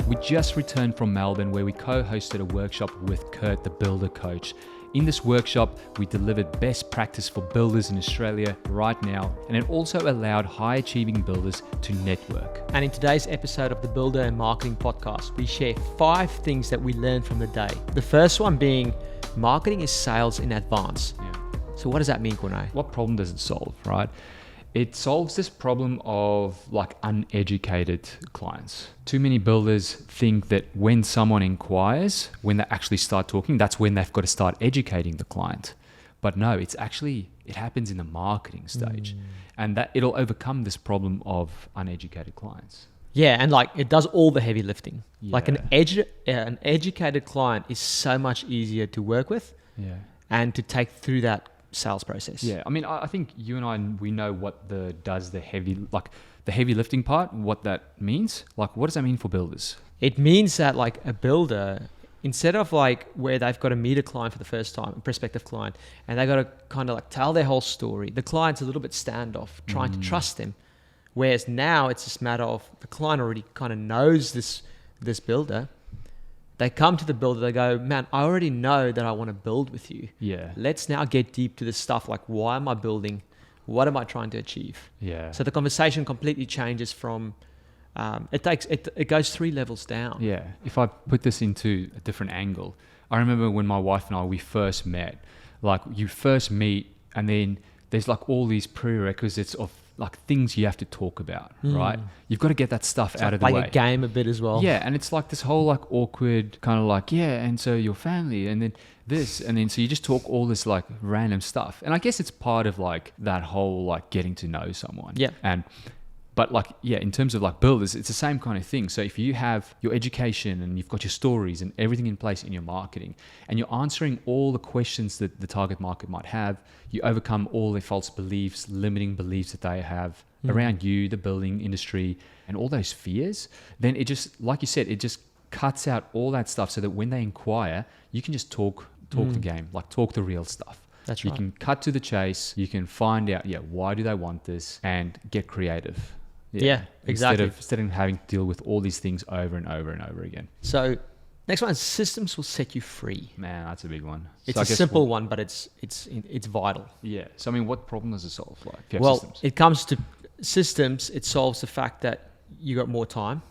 We just returned from Melbourne where we co-hosted a workshop with Kurt, the builder coach. In this workshop, we delivered best practice for builders in Australia right now, and it also allowed high-achieving builders to network. And in today's episode of the Builder and Marketing Podcast, we share 5 things that we learned from the day. The first one being, marketing is sales in advance. Yeah. So what does that mean, Kunai? What problem does it solve, right? It solves this problem of like uneducated clients. Too many builders think that when someone inquires, when they actually start talking, that's when they've got to start educating the client. But no, it happens in the marketing stage. And that it'll overcome this problem of uneducated clients. Yeah, and like it does all the heavy lifting. Yeah. Like an educated client is so much easier to work with and to take through that sales process. Yeah, I mean, I think you and I, we know what the heavy lifting part, what that means. Like, what does that mean for builders? It means that like a builder, instead of like where they've got to meet a client for the first time, a prospective client, and they got to kind of like tell their whole story, the client's a little bit standoff, trying to trust them. Whereas now it's just a matter of the client already kind of knows this builder. They come to the builder, they go, man, I already know that I want to build with you. Yeah. Let's now get deep to the stuff like, why am I building? What am I trying to achieve? Yeah. So the conversation completely changes from, it goes 3 levels down. Yeah. If I put this into a different angle, I remember when my wife and I, we first met, like you first meet and then there's like all these prerequisites of like things you have to talk about, right? You've got to get that stuff out of the way. Like a game a bit as well. Yeah, and it's like this whole like awkward kind of like, yeah, and so your family, and then this, and then so you just talk all this like random stuff. And I guess it's part of like that whole like getting to know someone. Yeah. But like, yeah, in terms of like builders, it's the same kind of thing. So if you have your education and you've got your stories and everything in place in your marketing and you're answering all the questions that the target market might have, you overcome all their false beliefs, limiting beliefs that they have around you, the building industry, and all those fears, then it just, like you said, it just cuts out all that stuff so that when they inquire, you can just talk the game, like talk the real stuff. That's right. You can cut to the chase. You can find out, why do they want this, and get creative. Yeah, exactly. Instead of having to deal with all these things over and over and over again. So next one is systems will set you free. Man, that's a big one. It's a simple one, but it's vital. Yeah. So I mean, what problem does it solve? Like, if you have well, systems? It comes to systems. It solves the fact that you got more time,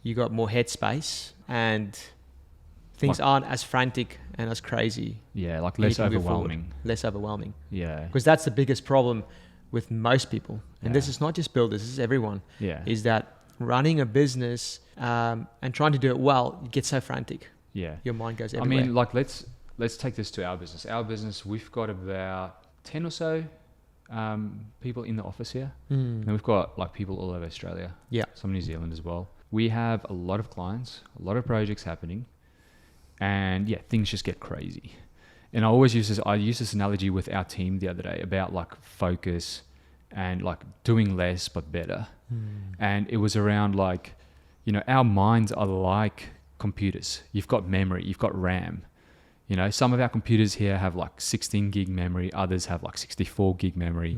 you got more headspace, and things aren't as frantic and as crazy. Yeah, like less overwhelming. Less overwhelming. Yeah. Because that's the biggest problem with most people, and this is not just builders, this is everyone, is that running a business and trying to do it well, you get so frantic. Yeah. Your mind goes everywhere. I mean, like let's take this to our business. Our business, we've got about 10 or so people in the office here. And we've got like people all over Australia. Yeah. Some New Zealand as well. We have a lot of clients, a lot of projects happening, and things just get crazy. And I use this analogy with our team the other day about like focus and like doing less but better. And it was around like, our minds are like computers. You've got memory, you've got RAM. Some of our computers here have like 16 gig memory, others have like 64 gig memory.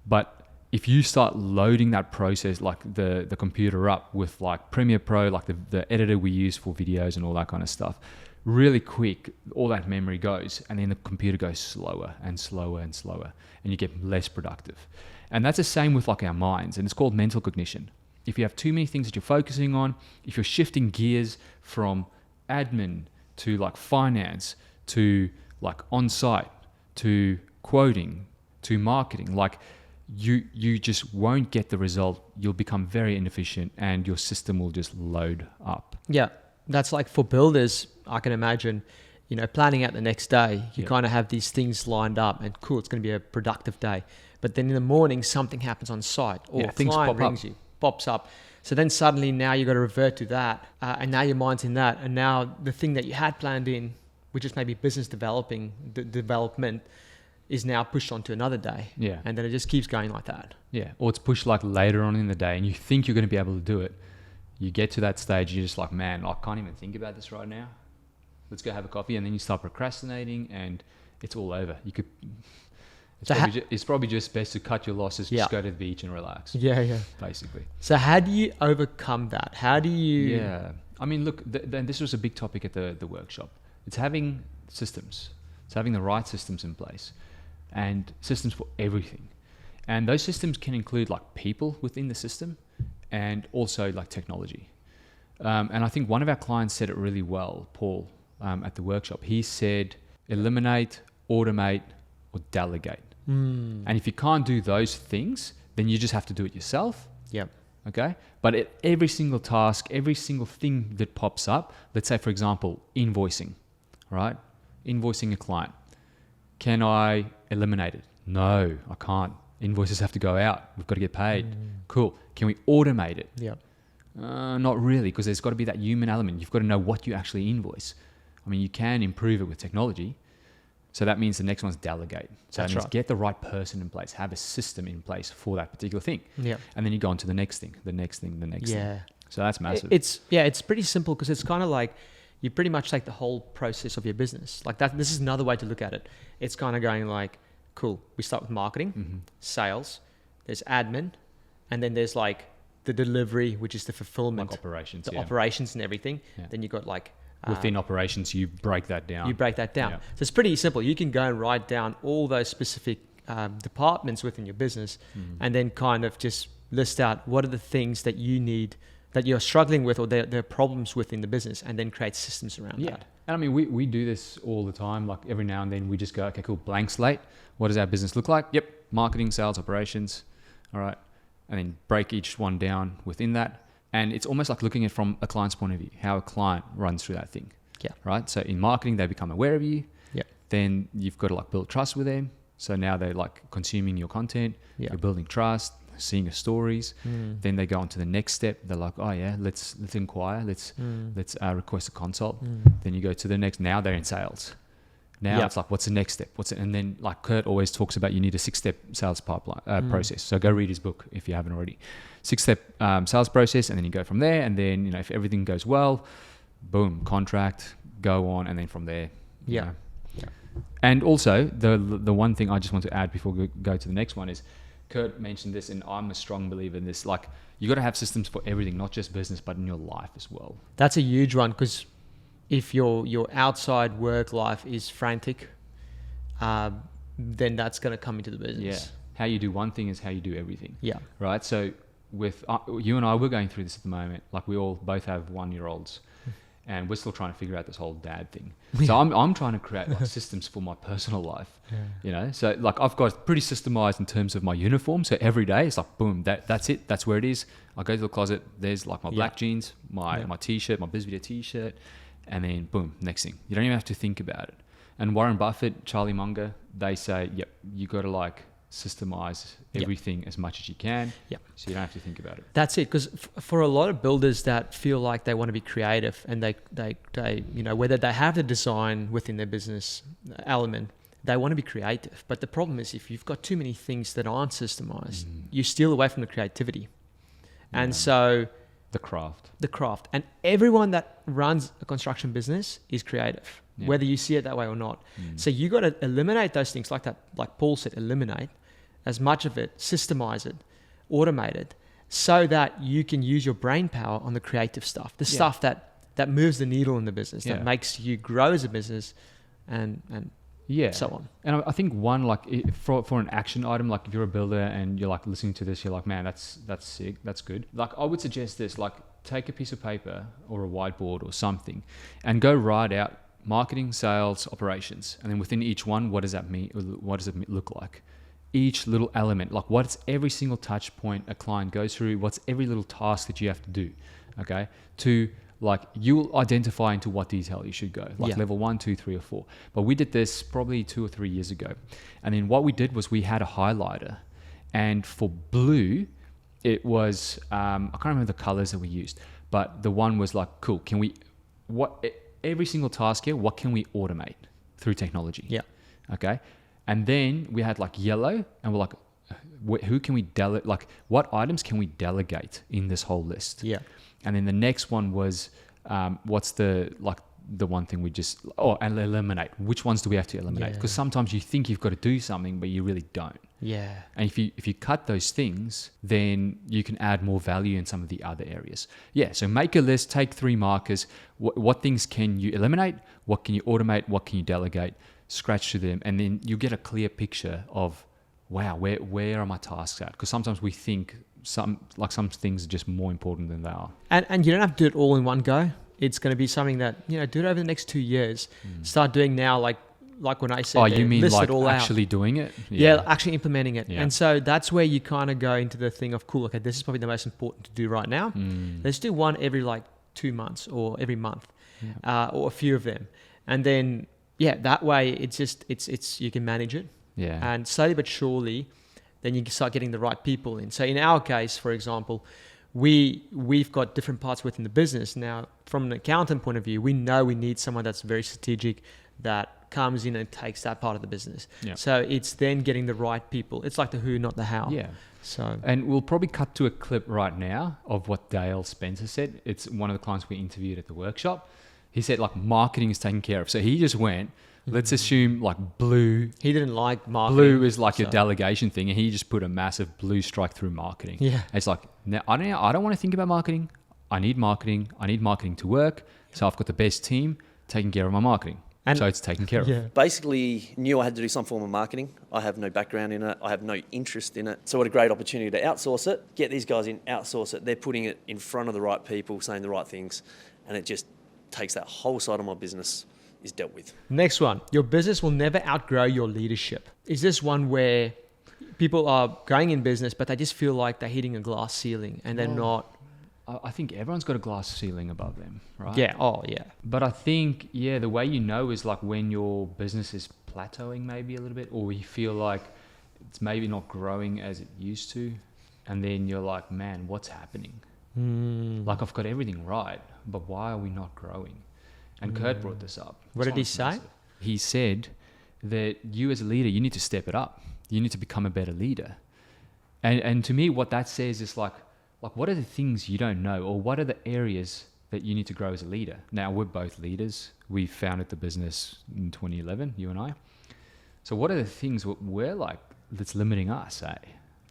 But if you start loading that process, like the computer up with like Premiere Pro, like the editor we use for videos and all that kind of stuff, really quick, all that memory goes, and then the computer goes slower and slower and slower, and you get less productive. And that's the same with like our minds, and it's called mental cognition. If you have too many things that you're focusing on, if you're shifting gears from admin to like finance to like on-site to quoting to marketing, like you just won't get the result. You'll become very inefficient and your system will just load up. Yeah. That's like for builders, I can imagine, planning out the next day, you kind of have these things lined up and cool, it's going to be a productive day. But then in the morning, something happens on site or a client rings you, pops up. So then suddenly now you've got to revert to that. And now your mind's in that. And now the thing that you had planned in, which is maybe business development, is now pushed onto another day. Yeah. And then it just keeps going like that. Yeah. Or it's pushed like later on in the day and you think you're going to be able to do it. You get to that stage, you're just like, man, I can't even think about this right now. Let's go have a coffee. And then you start procrastinating and it's all over. It's probably just best to cut your losses, just go to the beach and relax. Yeah. Basically. So how do you overcome that? How do you... Yeah. I mean, look, this was a big topic at the workshop. It's having systems. It's having the right systems in place, and systems for everything. And those systems can include like people within the system, and also like technology. And I think one of our clients said it really well, Paul, at the workshop. He said, eliminate, automate, or delegate. And if you can't do those things, then you just have to do it yourself. Yep. Okay. But every single task, every single thing that pops up, let's say, for example, invoicing, right? Invoicing a client. Can I eliminate it? No, I can't. Invoices have to go out. We've got to get paid. Cool. Can we automate it? Yep. Not really, because there's got to be that human element. You've got to know what you actually invoice. I mean, you can improve it with technology. So that means the next one's delegate. So that means get the right person in place, have a system in place for that particular thing. Yeah. And then you go on to the next thing, the next thing, the next thing. So that's massive. It's pretty simple, because it's kind of like you pretty much take the whole process of your business. Like that, this is another way to look at it. It's kind of going like, cool, we start with marketing, sales, there's admin, and then there's like the delivery, which is the fulfillment. Like operations. The operations and everything. Yeah. Then you got like... within operations, you break that down. Yeah. So it's pretty simple. You can go and write down all those specific departments within your business, and then kind of just list out what are the things that you need, that you're struggling with, or there are problems within the business, and then create systems around that. And I mean, we do this all the time. Like every now and then we just go, okay, cool, blank slate. What does our business look like? Yep. Marketing, sales, operations. All right. And then break each one down within that. And it's almost like looking at it from a client's point of view, how a client runs through that thing. Yeah. Right. So in marketing, they become aware of you. Yeah. Then you've got to like build trust with them. So now they're like consuming your content. Yeah. You're building trust, seeing your stories. Then they go on to the next step. They're like, oh yeah, let's inquire. Let's request a consult. Then you go to the next. Now they're in sales. Now it's like, what's the next step? And then like Kurt always talks about, you need a 6-step sales pipeline process. So go read his book if you haven't already. 6-step sales process, and then you go from there. And then, you know, if everything goes well, boom, contract, go on, and then from there. Yeah. And also the one thing I just want to add before we go to the next one is, Kurt mentioned this, and I'm a strong believer in this. Like, you got to have systems for everything, not just business, but in your life as well. That's a huge one, because if your outside work life is frantic, then that's going to come into the business. Yeah. How you do one thing is how you do everything. Yeah. Right. So with you and I, we're going through this at the moment. Like, we both have 1-year-olds, and we're still trying to figure out this whole dad thing. So I'm trying to create like systems for my personal life. You know, so like I've got pretty systemized in terms of my uniform. So every day it's like, boom, that's it. That's where it is. I go to the closet. There's like my black jeans, my t-shirt, my BizVideo t-shirt. And then boom, next thing. You don't even have to think about it. And Warren Buffett, Charlie Munger, they say, yep, you got to like systemize everything as much as you can. Yeah. So you don't have to think about it. That's it. Because for a lot of builders that feel like they want to be creative, and they you know, whether they have the design within their business element, they want to be creative. But the problem is, if you've got too many things that aren't systemized, you steal away from the creativity. And so the craft. And everyone that runs a construction business is creative, whether you see it that way or not. So you got to eliminate those things, like that, like Paul said, eliminate as much of it, systemize it, automate it, so that you can use your brain power on the creative stuff, the stuff that moves the needle in the business, that makes you grow as a business, and so on. And I think one, like for an action item, like if you're a builder and you're like listening to this, you're like, man, that's sick, that's good. Like, I would suggest this, like, take a piece of paper or a whiteboard or something and go write out marketing, sales, operations. And then within each one, what does that mean? What does it look like? Each little element, like what's every single touch point a client goes through, what's every little task that you have to do, okay? To like, you'll identify into what detail you should go, like level 1, 2, 3, or 4. But we did this probably 2 or 3 years ago. And then what we did was we had a highlighter, and for blue, it was, I can't remember the colors that we used, but the one was like, cool, every single task here, what can we automate through technology? Yeah. Okay. And then we had like yellow, and we're like, who can we like what items can we delegate in this whole list? Yeah. And then the next one was, what's the the one thing we just, and eliminate. Which ones do we have to eliminate? Because sometimes you think you've got to do something, but you really don't. Yeah. And if you cut those things, then you can add more value in some of the other areas. Yeah. So make a list, take 3 markers. What things can you eliminate? What can you automate? What can you delegate? Scratch to them. And then you get a clear picture of, wow, where are my tasks at? Because sometimes we think some things are just more important than they are. And you don't have to do it all in one go. It's going to be something that, do it over the next 2 years. Start doing now, like when I said, you mean list like it all actually out. doing it? Yeah, actually implementing it. Yeah. And so that's where you kind of go into the thing of, cool, okay, this is probably the most important to do right now. Let's do one every 2 months or every month, or a few of them. And then, that way it's you can manage it. Yeah. And slowly but surely, then you can start getting the right people in. So in our case, for example, we've got different parts within the business. Now, from an accountant point of view, we know we need someone that's very strategic, that comes in and takes that part of the business. Yeah. So it's then getting the right people. It's like the who, not the how. Yeah. So, and we'll probably cut to a clip right now of what Dale Spencer said. It's one of the clients we interviewed at the workshop. He said like marketing is taken care of. So he just went, let's assume like blue. He didn't like marketing. Blue is like your delegation thing, and he just put a massive blue strike through marketing. Yeah. And it's like, now I don't want to think about marketing. I need marketing. I need marketing to work. So I've got the best team taking care of my marketing. And so it's taken care of. Basically knew I had to do some form of marketing. I have no background in it. I have no interest in it. So what a great opportunity to outsource it. Get these guys in, outsource it. They're putting it in front of the right people, saying the right things. And it just takes that whole side of my business is dealt with. Next one. Your business will never outgrow your leadership. Is this one where people are going in business, but they just feel like they're hitting a glass ceiling and they're not? I think everyone's got a glass ceiling above them, right? Yeah. Oh, yeah. But I think, the way you know is like when your business is plateauing maybe a little bit, or you feel like it's maybe not growing as it used to. And then you're like, man, what's happening? Like I've got everything right, but why are we not growing? And Kurt brought this up. What did he say? Massive. He said that you as a leader, you need to step it up. You need to become a better leader. And to me, what that says is like what are the things you don't know, or what are the areas that you need to grow as a leader? Now, we're both leaders. We founded the business in 2011, you and I. So what are the things we're like that's limiting us, eh?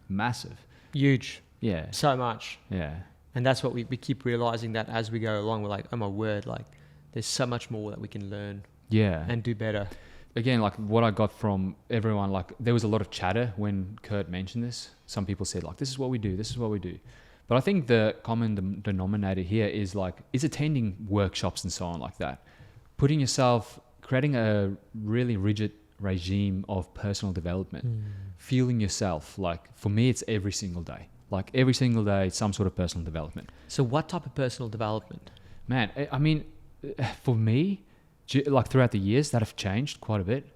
Massive. Huge. Yeah. So much. Yeah. And that's what we keep realizing, that as we go along, we're like, oh my word, like there's so much more that we can learn. Yeah. And do better. Again, like what I got from everyone, like there was a lot of chatter when Kurt mentioned this. Some people said like, this is what we do. This is what we do. But I think the common denominator here is attending workshops and so on like that. Creating a really rigid regime of personal development, feeling yourself. Like for me, it's every single day. Like every single day, some sort of personal development. So what type of personal development? Man, I mean, for me, like throughout the years, that have changed quite a bit.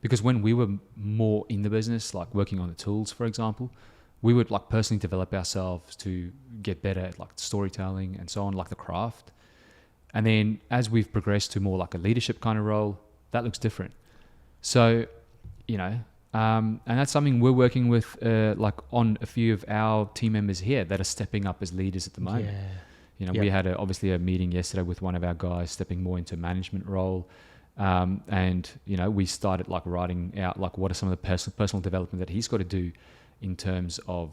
Because when we were more in the business, like working on the tools, for example, we would like personally develop ourselves to get better at like storytelling and so on, like the craft. And then as we've progressed to more like a leadership kind of role, that looks different. So, and that's something we're working with like on a few of our team members here that are stepping up as leaders at the moment. Yeah. We had obviously a meeting yesterday with one of our guys stepping more into a management role. And we started like writing out like what are some of the personal development that he's got to do in terms of,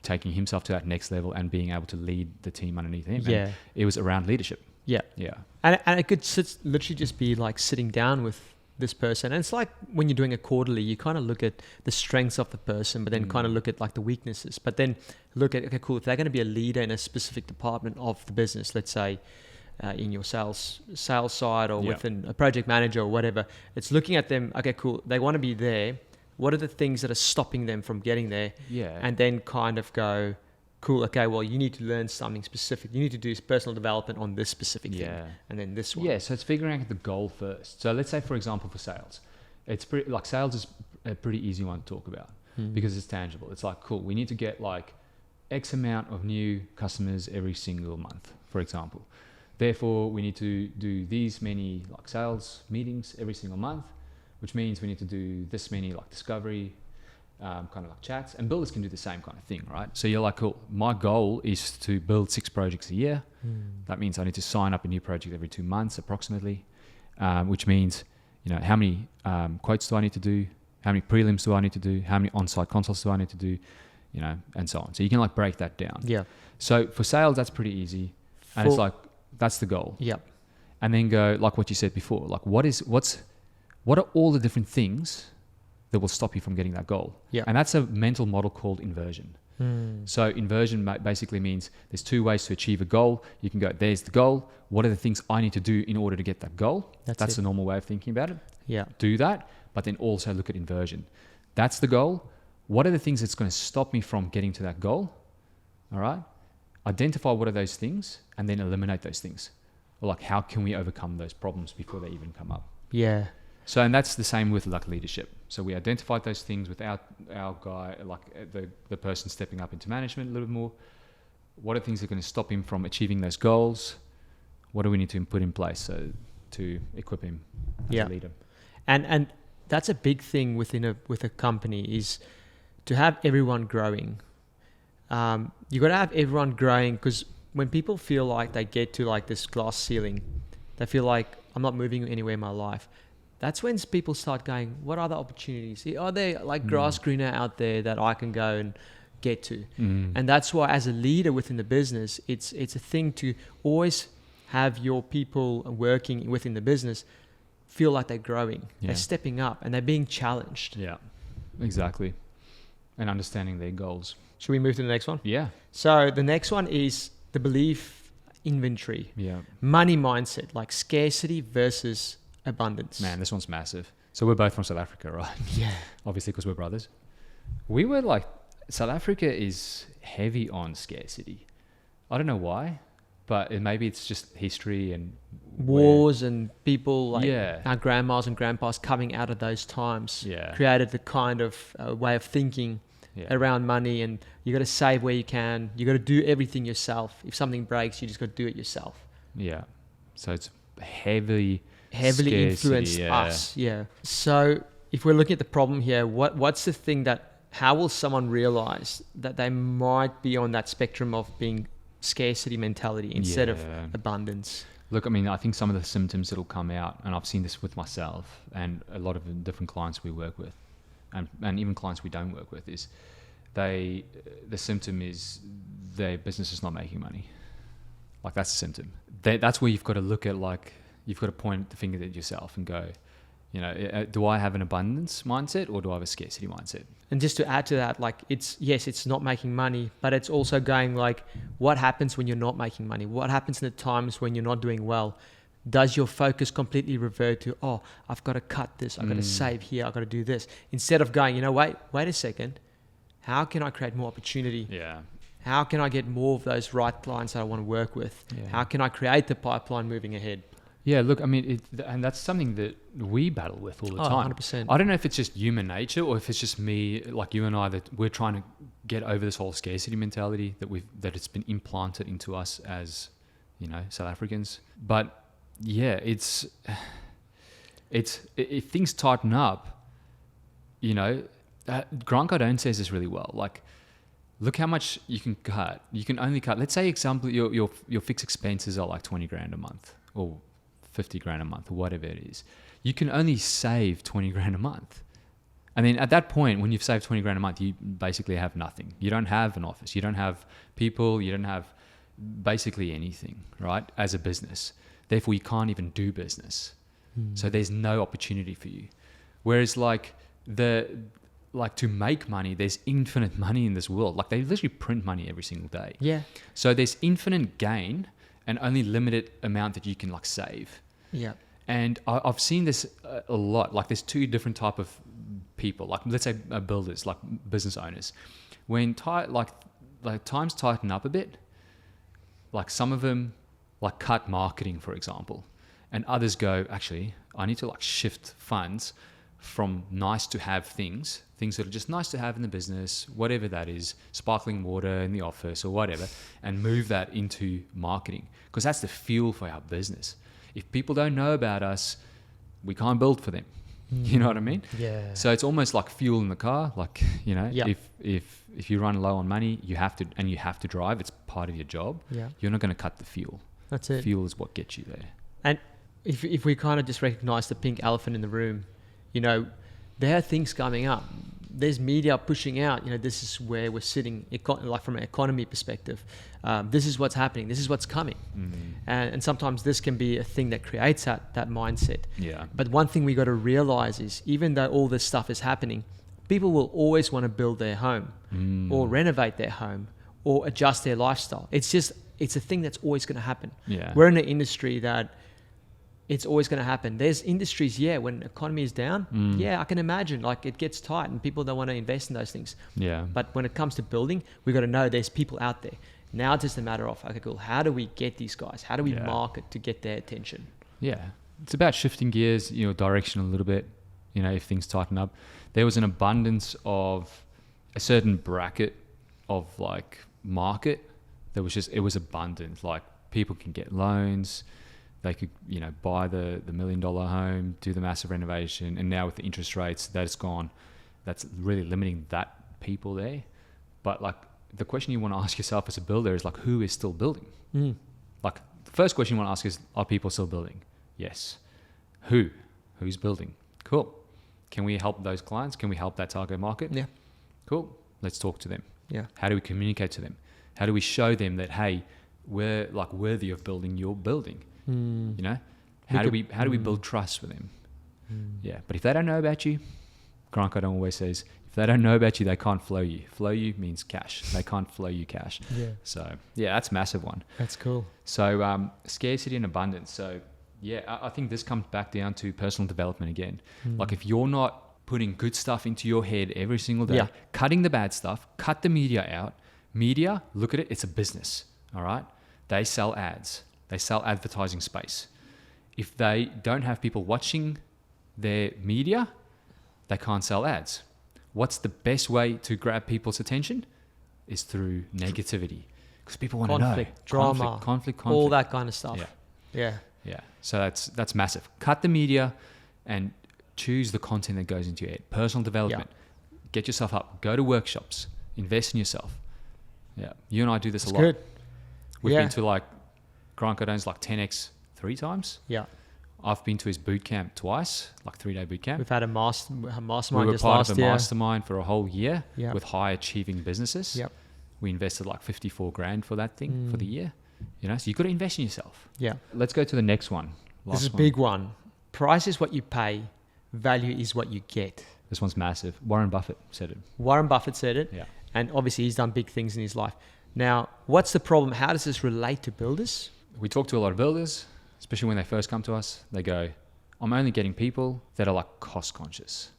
taking himself to that next level and being able to lead the team underneath him. Yeah. And it was around leadership. Yeah. Yeah. And it could literally just be like sitting down with this person. And it's like when you're doing a quarterly, you kind of look at the strengths of the person, but then kind of look at like the weaknesses, but then look at, okay, cool, if they're going to be a leader in a specific department of the business, let's say in your sales side or within a project manager or whatever, it's looking at them, okay, cool, they want to be there. What are the things that are stopping them from getting there? Yeah. And then kind of go, cool, okay, well, you need to learn something specific. You need to do personal development on this specific thing. And then this one. Yeah, so it's figuring out the goal first. So let's say, for example, for sales, it's pretty, like sales is a pretty easy one to talk about because it's tangible. It's like, cool, we need to get like X amount of new customers every single month, for example. Therefore, we need to do these many like sales meetings every single month, which means we need to do this many like discovery kind of like chats, and builders can do the same kind of thing, right? So you're like, cool, my goal is to build 6 projects a year. That means I need to sign up a new project every 2 months approximately, which means, how many quotes do I need to do? How many prelims do I need to do? How many on-site consults do I need to do? And so on. So you can like break that down. Yeah. So for sales, that's pretty easy. And it's like, that's the goal. Yep. And then go like what you said before, like what are all the different things that will stop you from getting that goal? Yeah. And that's a mental model called inversion. So inversion basically means there's 2 ways to achieve a goal. You can go, there's the goal. What are the things I need to do in order to get that goal? That's the normal way of thinking about it. Yeah. Do that, but then also look at inversion. That's the goal. What are the things that's going to stop me from getting to that goal? All right. Identify what are those things and then eliminate those things. Or like, how can we overcome those problems before they even come up? Yeah. So, and that's the same with like leadership. So we identified those things with our guy, like the person stepping up into management a little bit more. What are things that are going to stop him from achieving those goals? What do we need to put in place to equip him as a leader? And that's a big thing with a company is to have everyone growing. You got to have everyone growing, because when people feel like they get to like this glass ceiling, they feel like I'm not moving anywhere in my life. That's when people start going, what other opportunities? Are there like grass greener out there that I can go and get to? And that's why as a leader within the business, it's a thing to always have your people working within the business feel like they're growing, they're stepping up, and they're being challenged. Yeah, exactly. And understanding their goals. Should we move to the next one? Yeah. So the next one is the belief inventory. Yeah. Money mindset, like scarcity versus abundance. Man, this one's massive. So we're both from South Africa, right? Yeah. Obviously, because we're brothers. We were like, South Africa is heavy on scarcity. I don't know why, but maybe it's just history and wars and people like Yeah. our grandmas and grandpas coming out of those times Yeah. created the kind of way of thinking around money, and you got to save where you can. You got to do everything yourself. If something breaks, you just got to do it yourself. Yeah. So it's heavily Heavily influenced scarcity, us. Yeah. So if we're looking at the problem here, what's the thing how will someone realize that they might be on that spectrum of being scarcity mentality instead of abundance? Look, I mean, I think some of the symptoms that'll come out, and I've seen this with myself and a lot of the different clients we work with, and even clients we don't work with, is the symptom is their business is not making money. Like, that's a symptom. That's where you've got to look at, like, you've got to point the finger at yourself and go, do I have an abundance mindset or do I have a scarcity mindset? And just to add to that, like, it's not making money, but it's also going like, what happens when you're not making money? What happens in the times when you're not doing well? Does your focus completely revert to, oh, I've got to cut this, I've got to save here, I've got to do this, instead of going, wait a second, how can I create more opportunity? Yeah. How can I get more of those right clients that I want to work with? Yeah. How can I create the pipeline moving ahead? Yeah, look, I mean, and that's something that we battle with all the time. 100%. I don't know if it's just human nature or if it's just me, like you and I, that we're trying to get over this whole scarcity mentality that it's been implanted into us as, South Africans. But yeah, it's if things tighten up, Grant Cardone says this really well. Like, look how much you can cut. You can only cut. Let's say, example, your fixed expenses are like 20 grand a month or 50 grand a month or whatever it is. You can only save 20 grand a month. And then at that point, when you've saved 20 grand a month, you basically have nothing. You don't have an office. You don't have people. You don't have basically anything, right? As a business. Therefore, you can't even do business. So there's no opportunity for you. Whereas to make money, there's infinite money in this world. Like, they literally print money every single day. Yeah. So there's infinite gain and only limited amount that you can like save. Yeah. And I've seen this a lot. Like, there's 2 different type of people. Like, let's say builders, like business owners. When times tighten up a bit, like some of them like cut marketing, for example, and others go, actually, I need to like shift funds from nice to have things that are just nice to have in the business, whatever that is, sparkling water in the office or whatever, and move that into marketing, because that's the fuel for our business. If people don't know about us, we can't build for them. You know what I mean? Yeah. So it's almost like fuel in the car. Like, you know, Yeah. if you run low on money, you have to drive. It's part of your job. Yeah. You're not going to cut the fuel. That's it. Fuel is what gets you there. And if we kind of just recognize the pink elephant in the room, you know, there are things coming up. There's media pushing out, you know, this is where we're sitting, like from an economy perspective. This is what's happening. This is what's coming. And sometimes this can be a thing that creates that mindset. Yeah. But one thing we got to realize is, even though all this stuff is happening, people will always want to build their home or renovate their home or adjust their lifestyle. It's a thing that's always going to happen. Yeah. We're in an industry that it's always going to happen. There's industries, when the economy is down, I can imagine, like, it gets tight and people don't want to invest in those things. Yeah. But when it comes to building, we got to know there's people out there. Now it's just a matter of, okay, cool, how do we get these guys? How do we market to get their attention? Yeah. It's about shifting gears, you know, direction a little bit, you know, if things tighten up. There was an abundance of a certain bracket of like market that was it was abundant. Like, people can get loans. They could, you know, buy the $1 million home, do the massive renovation, and now with the interest rates, that's gone. That's really limiting that people there. But like, the question you want to ask yourself as a builder is like, who is still building? Like, the first question you want to ask is, are people still building? Yes. Who's building? Cool. Can we help those clients? Can we help that target market? Yeah. Cool. Let's talk to them. Yeah. How do we communicate to them? How do we show them that, hey, we're like worthy of building your building? You know, how do we build trust with them? Yeah. But if they don't know about you, Grant Cardone always says, if they don't know about you, they can't flow you. Flow you means cash. They can't flow you cash. Yeah. So yeah, that's a massive one. That's cool. So scarcity and abundance. So yeah, I think this comes back down to personal development again. Like, if you're not putting good stuff into your head every single day, cutting the bad stuff, cut the media out. Media, look at it, it's a business. All right. They sell ads. They sell advertising space. If they don't have people watching their media, they can't sell ads. What's the best way to grab people's attention? Is through negativity. Because people want to know. Conflict, drama, conflict. all that kind of stuff. Yeah. So that's massive. Cut the media and choose the content that goes into your head. Personal development. Get yourself up. Go to workshops. Invest in yourself. Yeah. You and I do this a lot. Good. We've been to like Grant Cardone's like 10X 3 times. Yeah. I've been to his boot camp twice, like 3-day boot camp. We've had a mastermind We were just part last of a year. mastermind for a whole year Yep. with high achieving businesses. Yep. We invested like 54 grand for that thing for the year. You know, so you've got to invest in yourself. Yeah. Let's go to the next one. This is a big one. Price is what you pay. Value is what you get. This one's massive. Warren Buffett said it. Warren Buffett said it. Yeah. And obviously he's done big things in his life. Now, what's the problem? How does this relate to builders? We talk to a lot of builders, especially when they first come to us. They go, I'm only getting people that are like cost conscious,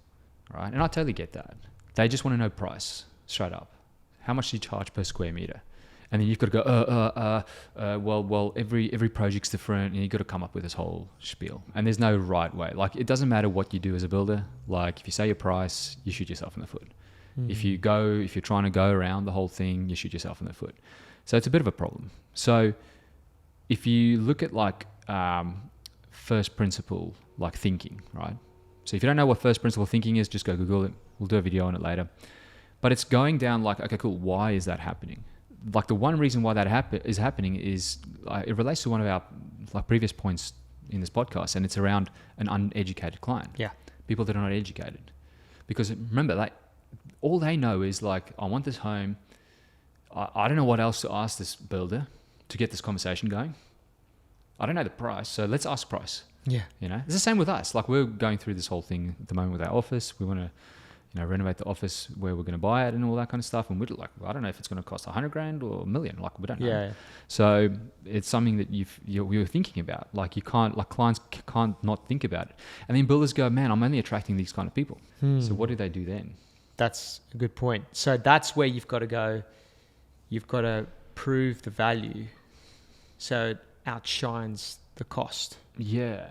right? And I totally get that. They just want to know price, straight up. How much do you charge per square meter? And then you've got to go, well, every project's different, and you've got to come up with this whole spiel. And there's no right way. Like, it doesn't matter what you do as a builder. Like, if you say your price, you shoot yourself in the foot. If you're trying to go around the whole thing, you shoot yourself in the foot. So it's a bit of a problem. So if you look at like first principle, like thinking, right? So if you don't know what first principle thinking is, just go Google it. We'll do a video on it later. But it's going down like, okay, cool. Why is that happening? Like, the one reason why that is happening is it relates to one of our like previous points in this podcast, and it's around an uneducated client. Yeah. People that are not educated. Because remember, like, all they know is like, I want this home. I don't know what else to ask this builder to get this conversation going. I don't know the price, so let's ask price. Yeah. You know, it's the same with us. Like, we're going through this whole thing at the moment with our office. We want to, you know, renovate the office where we're going to buy it and all that kind of stuff. And we're like, I don't know if it's going to cost 100 grand or $1 million. Like, we don't know. Yeah. So it's something that you're thinking about. Like, you can't, like, clients can't not think about it. And then builders go, man, I'm only attracting these kind of people. So what do they do then? That's a good point. So that's where you've got to go. You've got to prove the value so it outshines the cost. Yeah.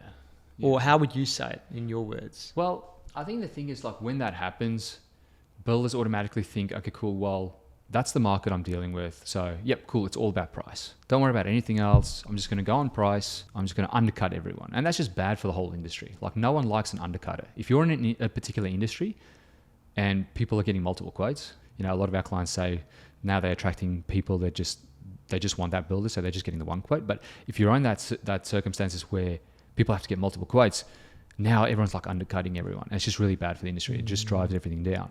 Or how would you say it in your words? Well, I think the thing is, like, when that happens, builders automatically think, okay, cool, well, that's the market I'm dealing with. So, yep, cool. It's all about price. Don't worry about anything else. I'm just going to go on price. I'm just going to undercut everyone. And that's just bad for the whole industry. Like, no one likes an undercutter. If you're in a particular industry and people are getting multiple quotes, you know, a lot of our clients say now they're attracting people that they just want that builder, so they're just getting the one quote. But if you're in that circumstances where people have to get multiple quotes, now everyone's like undercutting everyone. And it's just really bad for the industry. It just drives everything down.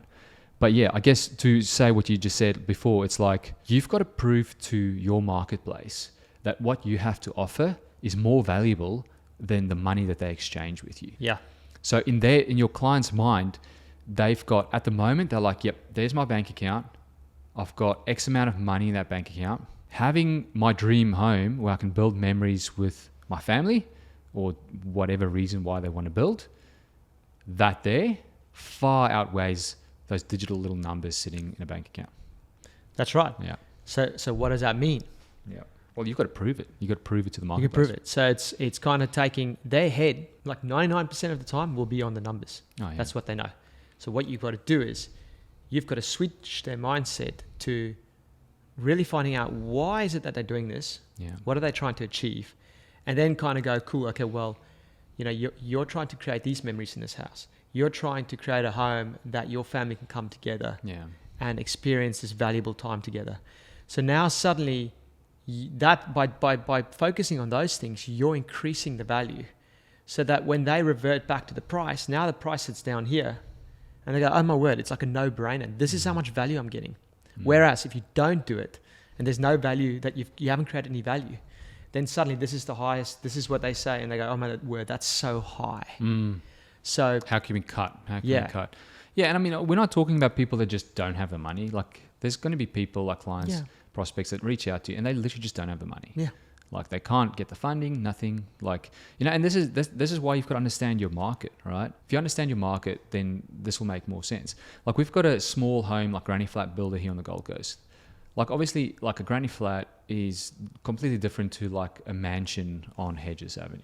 But yeah, I guess to say what you just said before, it's like you've got to prove to your marketplace that what you have to offer is more valuable than the money that they exchange with you. Yeah. So in your client's mind, they've got, at the moment, they're like, yep, there's my bank account. I've got X amount of money in that bank account. Having my dream home where I can build memories with my family or whatever reason why they want to build, that there far outweighs those digital little numbers sitting in a bank account. That's right. Yeah. So what does that mean? Yeah. Well, you've got to prove it. You've got to prove it to the market. You can prove it. So it's kind of taking their head, like 99% of the time will be on the numbers. Oh, yeah. That's what they know. So what you've got to do is you've got to switch their mindset to really finding out why is it that they're doing this? Yeah. What are they trying to achieve? And then kind of go, cool, okay, well, you know, you're trying to create these memories in this house. You're trying to create a home that your family can come together and experience this valuable time together. So now suddenly that by focusing on those things, you're increasing the value so that when they revert back to the price, now the price sits down here and they go, oh my word, it's like a no-brainer. This is how much value I'm getting. Whereas if you don't do it and there's no value, that you haven't created any value, then suddenly this is the highest, this is what they say, and they go, oh my word, that's so high. So how can we cut? We cut? Yeah, and I mean, we're not talking about people that just don't have the money. Like, there's going to be people like clients, prospects that reach out to you, and they literally just don't have the money. Yeah, like they can't get the funding, nothing. Like, you know, and this is why you've got to understand your market, right? If you understand your market, then this will make more sense. Like, we've got a small home, like granny flat builder here on the Gold Coast. Like, obviously, like a granny flat is completely different to like a mansion on Hedges Avenue,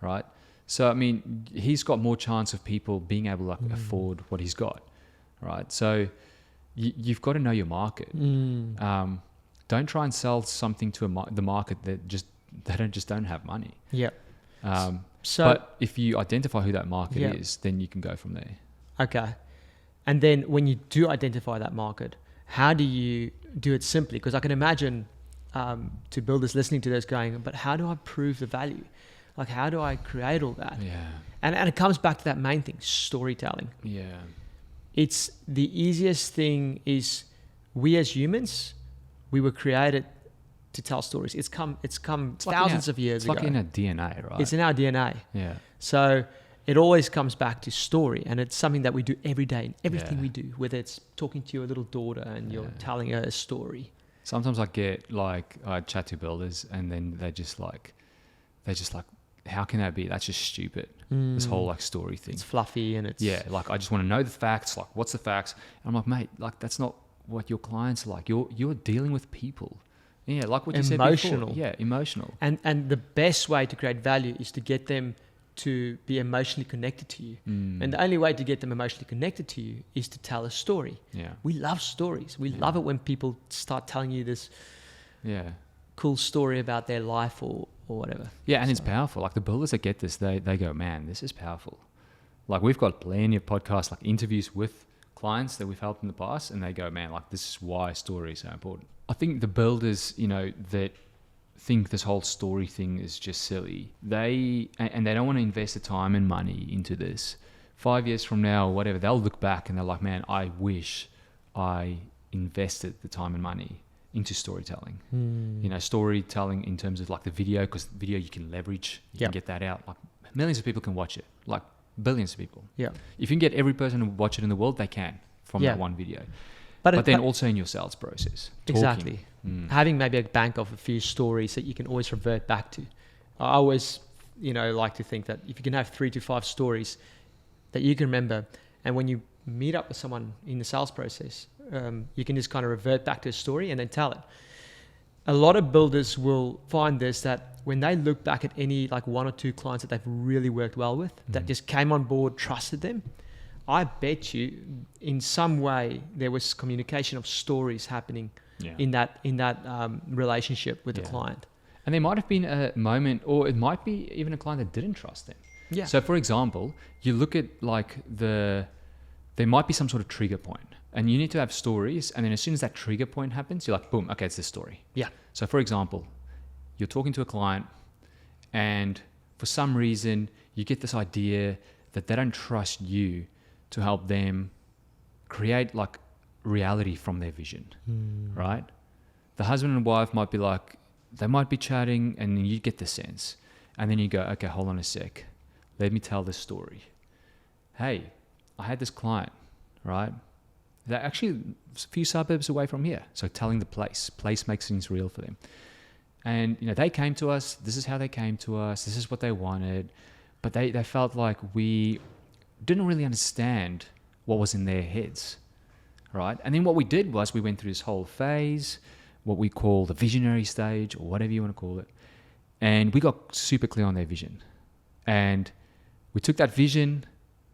right? So, I mean, he's got more chance of people being able to like afford what he's got, right? So you've got to know your market. Don't try and sell something to the market that just don't have money. Yeah. But if you identify who that market is, then you can go from there. Okay. And then when you do identify that market, how do you do it simply? Because I can imagine to builders listening to this going, but how do I prove the value? Like, how do I create all that? Yeah. And it comes back to that main thing, storytelling. Yeah. It's the easiest thing is we as humans, we were created to tell stories. It's come thousands of years ago. It's like in our DNA, right? It's in our DNA. Yeah. So it always comes back to story, and it's something that we do every day in everything we do, whether it's talking to your little daughter and you're telling her a story. Sometimes I chat to builders and then they're just like, how can that be? That's just stupid. This whole like story thing. It's fluffy and it's... Yeah, like I just want to know the facts. Like, what's the facts? And I'm like, mate, like that's not what your clients are like. You're dealing with people. Yeah, like what you said before. Yeah, emotional. And the best way to create value is to get them to be emotionally connected to you. And the only way to get them emotionally connected to you is to tell a story. Yeah. We love stories. We love it when people start telling you this cool story about their life or whatever. Yeah, and it's powerful. Like the builders that get this, they go, man, this is powerful. Like we've got plenty of podcasts, like interviews with clients that we've helped in the past, and they go, man, like this is why story is so important. I think the builders, you know, that think this whole story thing is just silly. They don't want to invest the time and money into this. 5 years from now or whatever, they'll look back and they're like, man, I wish I invested the time and money into storytelling. You know, storytelling in terms of like the video, because video you can leverage, you can get that out. Like millions of people can watch it, like billions of people. Yeah. If you can get every person to watch it in the world, they can from that one video. But then also in your sales process. Exactly. Having maybe a bank of a few stories that you can always revert back to. I always, you know, like to think that if you can have 3 to 5 stories that you can remember, and when you meet up with someone in the sales process, you can just kind of revert back to a story and then tell it. A lot of builders will find this, that when they look back at any like 1 or 2 clients that they've really worked well with, that just came on board, trusted them, I bet you in some way there was communication of stories happening in that relationship with the client. And there might have been a moment, or it might be even a client that didn't trust them. Yeah. So for example, you look at like there might be some sort of trigger point, and you need to have stories. And then as soon as that trigger point happens, you're like, boom, okay, it's this story. Yeah. So for example, you're talking to a client, and for some reason you get this idea that they don't trust you to help them create like reality from their vision, right? The husband and wife might be like, they might be chatting, and you get the sense, and then you go, okay, hold on a sec, let me tell this story. Hey, I had this client, right? They're actually a few suburbs away from here. So telling the place makes things real for them. And they came to us, this is how they came to us, this is what they wanted, but they felt like we didn't really understand what was in their heads, right? And then what we did was we went through this whole phase, what we call the visionary stage, or whatever you want to call it, and we got super clear on their vision. And we took that vision,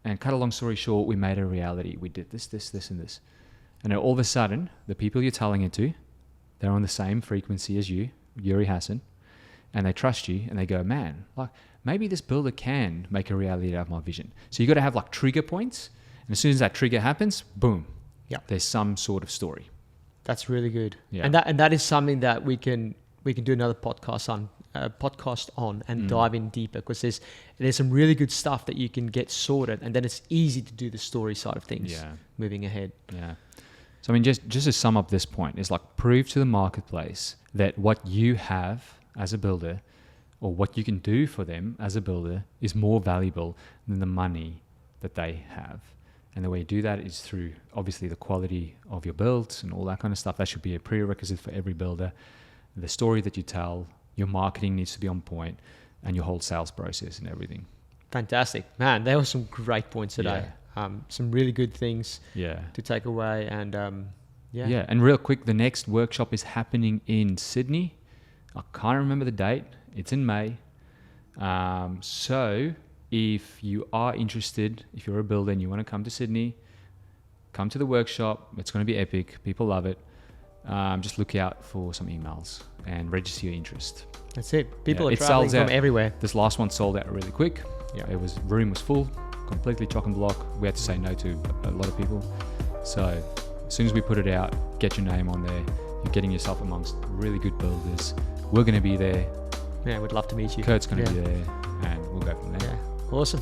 and cut a long story short, we made it a reality. We did this, and this. And then all of a sudden, the people you're telling it to, they're on the same frequency as you, Yuri Hassan, and they trust you, and they go, man, like maybe this builder can make a reality out of my vision. So you got to have like trigger points, and as soon as that trigger happens, boom, there's some sort of story. That's really good. Yeah. And that is something that we can do another podcast on and dive in deeper, because there's some really good stuff that you can get sorted, and then it's easy to do the story side of things moving ahead. Yeah. So I mean, just to sum up this point, is like prove to the marketplace that what you have as a builder, or what you can do for them as a builder, is more valuable than the money that they have. And the way you do that is through obviously the quality of your builds and all that kind of stuff. That should be a prerequisite for every builder. The story that you tell, your marketing needs to be on point, and your whole sales process and everything. Fantastic. Man, there were some great points today. Some really good things to take away. And and real quick, the next workshop is happening in Sydney. I can't remember the date. It's in May. So if you are interested, if you're a builder and you want to come to Sydney, come to the workshop. It's going to be epic. People love it. Just look out for some emails and register your interest. That's it. People are traveling from everywhere. This last one sold out really quick. Yeah. Room was full, completely chock and block. We had to say no to a lot of people. So as soon as we put it out, get your name on there. You're getting yourself amongst really good builders. We're going to be there. Yeah, we'd love to meet you. Kurt's going to be there, and we'll go from there. Yeah. Awesome.